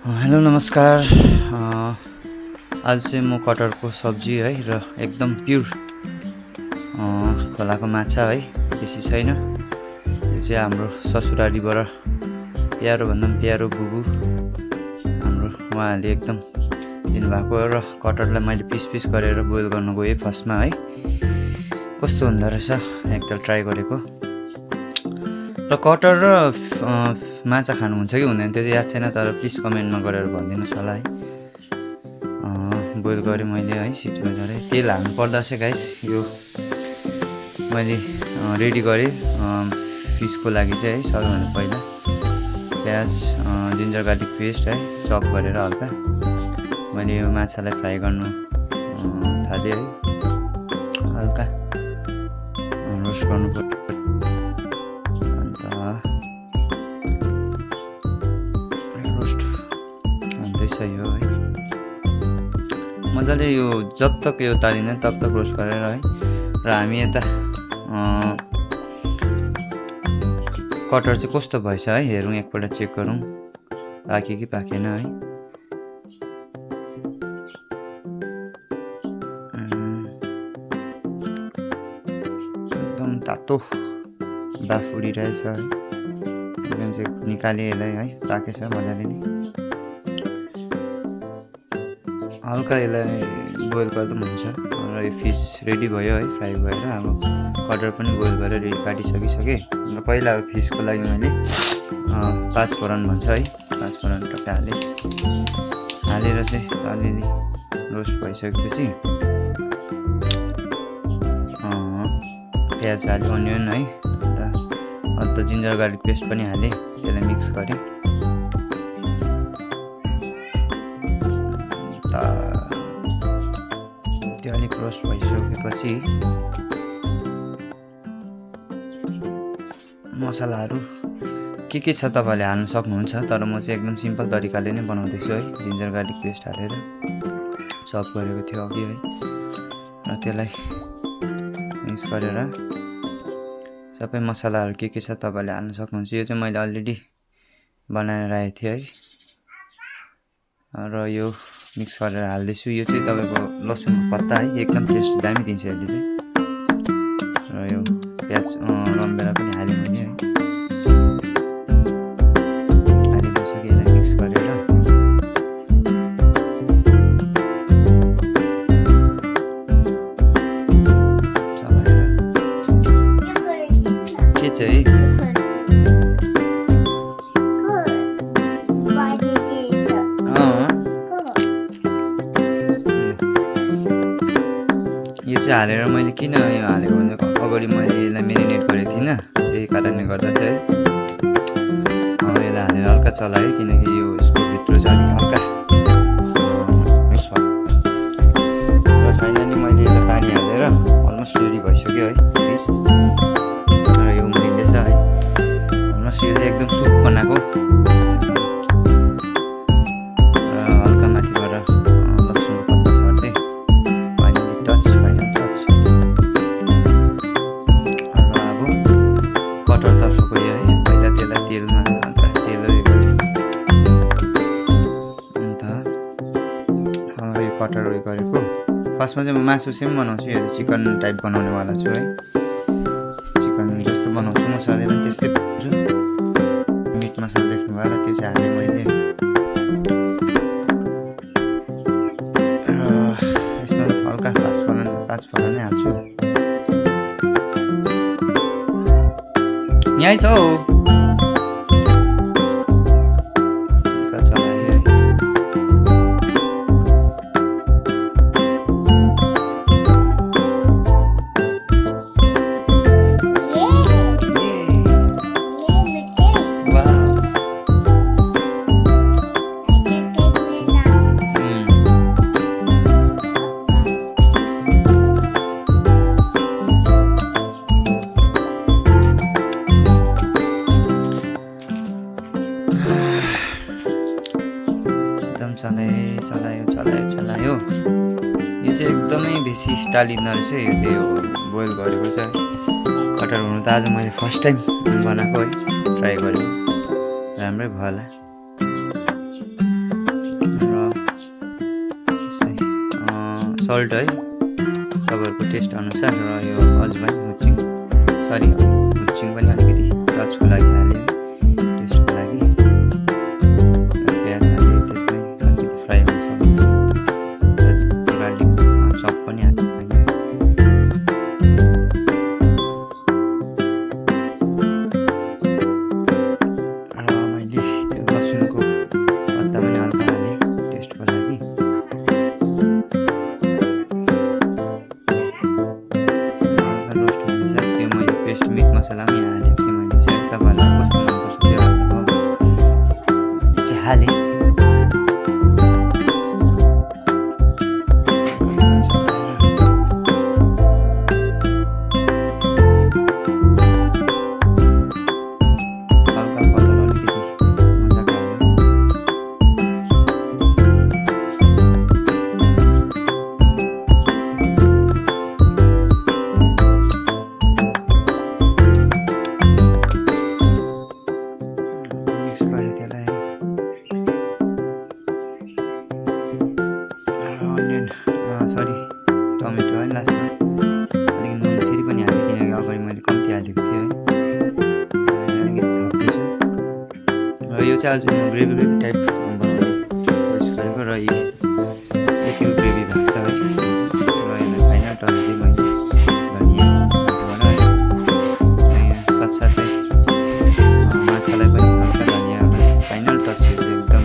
Hello नमस्कार। आज चाहिँ म कटहरको सब्जी है र एकदम प्योर खोलाको माछा है, बेसी छैन। यो चाहिँ हाम्रो ससुरालीबाट प्यारो भन्दा पनि प्यारो बुबु हाम्रो उहाँहरूले एकदम दिनुभएको र कटहरलाई मैले पिस पिस गरेर बोइल गर्न गएँ फर्स्टमा है। कस्तो हुँदो रहेछ एकताल ट्राई गरेको। र कटहर र माछा खानुहुन्छ कि हुँदैन त्यो चाहिँ याद छैन, तर प्लिज कमेन्टमा गरेर भनिदिनुहोस् होला है। बोइल गरेँ मैले है, सिटीमा गरेँ। तेल हाल्नु पर्दा चाहिँ गाइस यो मैले रेडी गरेँ फिसको लागि चाहिँ है। सबैभन्दा पहिला प्याज जिन्जर गार्लिक पेस्ट है चप गरेर हल्का मैले यो माछालाई फ्राई गर्नु थालेँ है। हल्का रोस्ट गर्नु पर्यो। यो है मजाले यो जब तक यो तारिँदैन तब तक रोस्ट गरेर है। र हामी यता कटहर चाहिँ कस्तो भएछ है हेरौँ, एकपल्ट चेक गरौँ पाक्यो कि पाकेन है। एकदम तातो बाफ उडिरहेछ है। एकदम चाहिँ निकालेँ यसलाई है, पाकेछ मजाले नै। हल्का यसलाई बोइल गर्दा पनि हुन्छ। र यो फिस रेडी भयो है, फ्राई भएर। अब कटहर पनि बोइल गरेर रेडी काटिसकिसकेँ। र पहिला अब फिसको लागि मैले पाँचफोरन भन्छ है, पाँचफोरन टक्कै हालेर चाहिँ अलिअलि रोस्ट भइसकेपछि प्याज हाल्यो, अनियन है, अन्त जिन्जर गार्लिक पेस्ट पनि हालेँ, त्यसलाई मिक्स गरेँ। त्यो अलिक रोस्ट भइसकेपछि मसलाहरू के छ तपाईँले हाल्नु सक्नुहुन्छ, तर म चाहिँ एकदम सिम्पल तरिकाले नै बनाउँदैछु है। जिन्जर गार्लिक पेस्ट हालेर चप गरेको थियो अघि है। र त्यसलाई मिक्स गरेर सबै मसलाहरू के छ तपाईँले हाल्नु सक्नुहुन्छ। यो चाहिँ मैले अलरेडी बनाएर राखेको थिएँ है। र यो मिक्स गरेर हाल्दैछु। यो चाहिँ तपाईँको लसुनको पत्ता है, एकदम टेस्ट दामी दिन्छ यसले चाहिँ। र यो प्याज रमभेडा पनि हालेँ मैले है। हालिसकेँ, यसलाई मिक्स गरेर चलाएर के चाहिँ यो चाहिँ हालेर मैले किन यो हालेको भने अगाडि मैले यसलाई मेरिनेट गरेको थिइनँ, त्यही कारणले गर्दा चाहिँ यसलाई हालेर हल्का चलाएँ, किनकि यो यसको भित्र चाहिँ अलिक हल्का मिक्स भयो। र फाइनली मैले यसलाई पानी हालेर अलमोस्ट रेडी भइसक्यो है फिस। र यो उम्लिँदैछ है। अलमोस्ट यो चाहिँ एकदम सुप बनाएको। र हल्का माथिबाट लसुनको पत्ता छर्दै फाइनली टच। कटहरतर्फ गयो है। पहिला त्यसलाई तेलमा हल्का तेल उयो गरेँ, अन्त हल्का यो कटहर उयो गरेको। फर्स्टमा चाहिँ म मासु सेम बनाउँछु, यो चाहिँ चिकन टाइप बनाउनेवाला छु है। चिकन जस्तो बनाउँछु म सधैँ पनि त्यस्तै बनाउँछु। मिट मसला देख्नु भयो होला, त्यो चाहिँ हालेँ मैले। र यसमा हल्का पाँचफोरन नै हाल्छु। यहीँ छ हौ चलाएँ है। चलायो। यो चाहिँ एकदमै बेसी टालिँदो रहेछ। यो चाहिँ यो बोइल गरेको छ कटहर हुनु त आज मैले फर्स्ट टाइम बनाएको है, ट्राई गरेको, राम्रै भयो होला। सल्ट है तपाईँहरूको टेस्ट अनुसार र यो अजवाइन हुचिङ पनि अलिकति टचको लागि हालेँ टेस्टको लागि प्याज हालेँ त्यसमै अलिकति फ्राई हुन्छ गार्लिक चप पनि हालेँ र मैले त्यो लसुनको पत्ता पनि हल्का हालेँ टेस्टको लागि हल्का रोस्ट हुँदैछ त्यो मैले पेस्ट मिट मसला पनि हालेको थिएँ मैले चाहिँ तपाईँहरूलाई कस्तो मनपर्छ त्यो चाहिँ हालेँ टमेटो है लास्टमा अलिकति नुन फेरि पनि हालेँ किनकि अगाडि मैले कम्ती हालेको थिएँ है अलिकति थप्दैछु र यो चाहिँ आज म ग्रेभी टाइप बनाउने कोसिस गरेको र यो यति ग्रेभी भएको छ है र यसलाई फाइनल टच दिएँ मैले धनियाँ साथसाथै माछालाई पनि हल्का धनियाँबाट फाइनल टच दिएको एकदम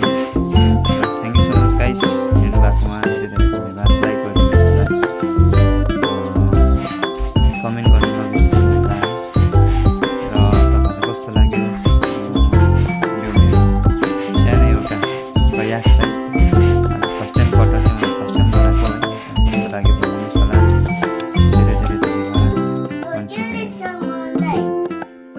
thank you so much guys हेर्नु भएकोमा धेरै धेरै धन्यवाद लाइक कमेन्ट गर्नु नबिर्सनु होला है र तपाईँलाई कस्तो लाग्यो यो मेरो सानो एउटा प्रयास छ